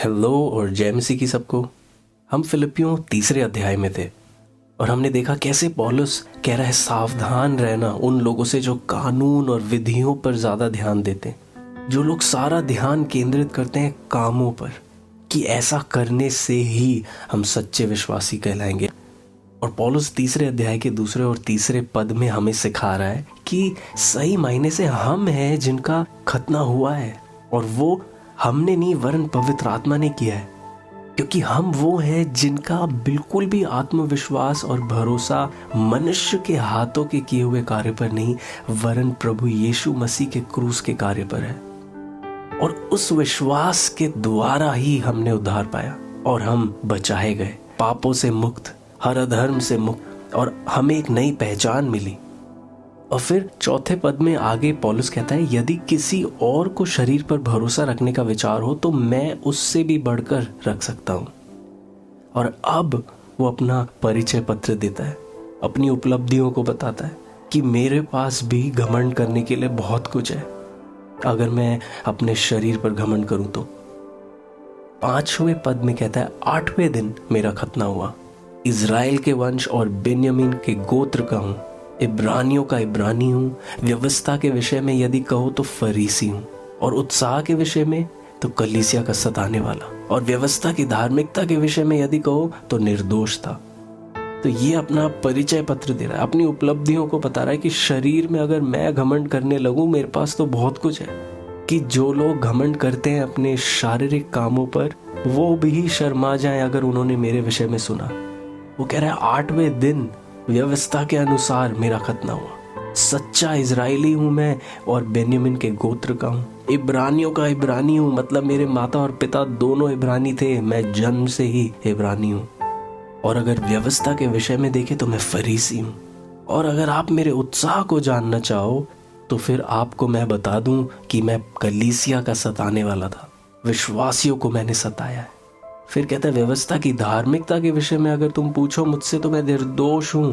Hello और जय मसीह की सबको। हम फिलिपियों तीसरे अध्याय में थे और हमने देखा कैसे पौलुस कह रहा है सावधान रहना उन लोगों से जो कानून और विधियों पर ज़्यादा ध्यान देते हैं, जो लोग सारा ध्यान केंद्रित करते हैं कामों पर, कि ऐसा करने से ही हम सच्चे विश्वासी कहलाएंगे। और पौलुस तीसरे अध्याय के दूसरे और तीसरे पद में हमें सिखा रहा है कि सही मायने से हम हैं जिनका खतना हुआ है, और वो हमने नहीं वरन पवित्र आत्मा ने किया है, क्योंकि हम वो हैं जिनका बिल्कुल भी आत्मविश्वास और भरोसा मनुष्य के हाथों के किए हुए कार्य पर नहीं वरन प्रभु यीशु मसीह के क्रूस के कार्य पर है। और उस विश्वास के द्वारा ही हमने उद्धार पाया और हम बचाए गए, पापों से मुक्त, हर अधर्म से मुक्त, और हमें एक नई पहचान मिली। और फिर चौथे पद में आगे पौलुस कहता है, यदि किसी और को शरीर पर भरोसा रखने का विचार हो तो मैं उससे भी बढ़कर रख सकता हूं। और अब वो अपना परिचय पत्र देता है, अपनी उपलब्धियों को बताता है कि मेरे पास भी घमंड करने के लिए बहुत कुछ है अगर मैं अपने शरीर पर घमंड करूं तो। 5वें पद में कहता है, 8वें दिन मेरा खतना हुआ, इज़राइल के वंश और बेन्यामीन के गोत्र का हूं, इब्रानियों का इब्रानी हूँ, व्यवस्था के विषय में यदि कहो तो फरीसी हूँ, और उत्साह के विषय में तो कलीसिया का सताने वाला, और व्यवस्था की धार्मिकता के विषय में यदि कहो तो निर्दोष था। तो ये अपना परिचय पत्र दे रहा है, अपनी उपलब्धियों को बता रहा है कि शरीर में अगर मैं घमंड करने लगूं मेरे पास तो बहुत कुछ है। कि जो लोग घमंड करते हैं अपने शारीरिक कामों पर, वो भी शर्मा जाए अगर उन्होंने मेरे विषय में सुना। वो कह रहा है 8वें दिन व्यवस्था के अनुसार मेरा खतना हुआ, सच्चा इजरायली हूं मैं और बेन्यामीन के गोत्र का हूं, इब्रानियों का इब्रानी हूं, मतलब मेरे माता और पिता दोनों इब्रानी थे, मैं जन्म से ही इब्रानी हूं। और अगर व्यवस्था के विषय में देखें तो मैं फरीसी हूं। और अगर आप मेरे उत्साह को जानना चाहो तो फिर आपको मैं बता दूं कि मैं कलीसिया का सताने वाला था, विश्वासियों को मैंने सताया है। फिर कहता है, व्यवस्था की धार्मिकता के विषय में अगर तुम पूछो मुझसे तो मैं निर्दोष हूं,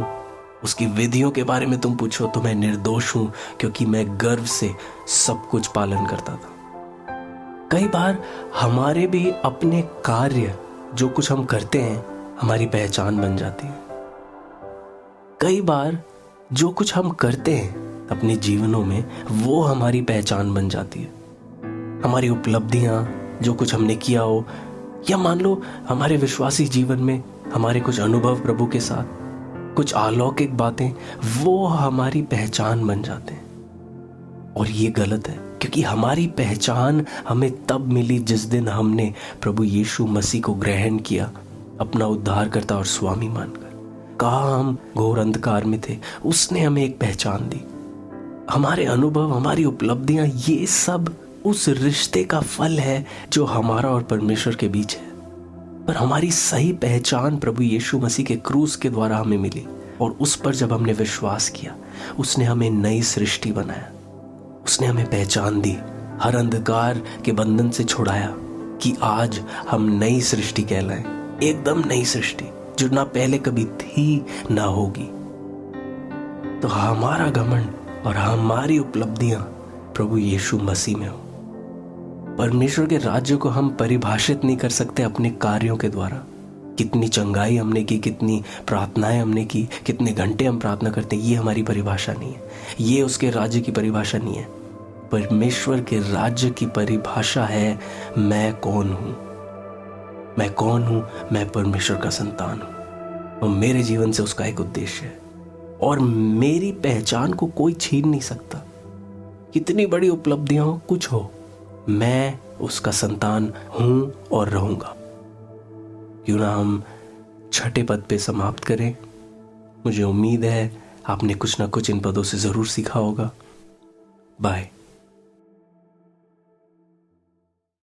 उसकी विधियों के बारे में तुम पूछो तो मैं निर्दोष हूं, क्योंकि मैं गर्व से सब कुछ पालन करता था। कई बार हमारे भी अपने कार्य, जो कुछ हम करते हैं, हमारी पहचान बन जाती है। कई बार जो कुछ हम करते हैं अपने जीवनों में, वो हमारी पहचान बन जाती है। हमारी उपलब्धियां, जो कुछ हमने किया हो, या मान लो हमारे विश्वासी जीवन में हमारे कुछ अनुभव प्रभु के साथ, कुछ अलौकिक बातें, वो हमारी पहचान बन जाते हैं। और ये गलत है, क्योंकि हमारी पहचान हमें तब मिली जिस दिन हमने प्रभु यीशु मसीह को ग्रहण किया अपना उद्धारकर्ता और स्वामी मानकर। कहा हम घोर अंधकार में थे, उसने हमें एक पहचान दी। हमारे अनुभव, हमारी उपलब्धियां, ये सब उस रिश्ते का फल है जो हमारा और परमेश्वर के बीच है। पर हमारी सही पहचान प्रभु यीशु मसीह के क्रूस के द्वारा हमें मिली, और उस पर जब हमने विश्वास किया, उसने हमें नई सृष्टि बनाया, उसने हमें पहचान दी, हर अंधकार के बंधन से छुड़ाया, कि आज हम नई सृष्टि कहलाएं, एकदम नई सृष्टि जो ना पहले कभी थी ना होगी। तो हमारा घमंड और हमारी उपलब्धियां प्रभु यीशु मसीह में हो। परमेश्वर के राज्य को हम परिभाषित नहीं कर सकते अपने कार्यों के द्वारा। कितनी चंगाई हमने की, कितनी प्रार्थनाएं हमने की, कितने घंटे हम प्रार्थना करते हैं, ये हमारी परिभाषा नहीं है। ये उसके राज्य की परिभाषा नहीं है। परमेश्वर के राज्य की परिभाषा है, मैं कौन हूं। मैं कौन हूं? मैं परमेश्वर का संतान हूं, और मेरे जीवन से उसका एक उद्देश्य है, और मेरी पहचान को कोई छीन नहीं सकता। कितनी बड़ी उपलब्धियां हो, कुछ हो, मैं उसका संतान हूं और रहूंगा। क्यों ना हम 6ठे पद पे समाप्त करें। मुझे उम्मीद है आपने कुछ ना कुछ इन पदों से जरूर सीखा होगा। बाय।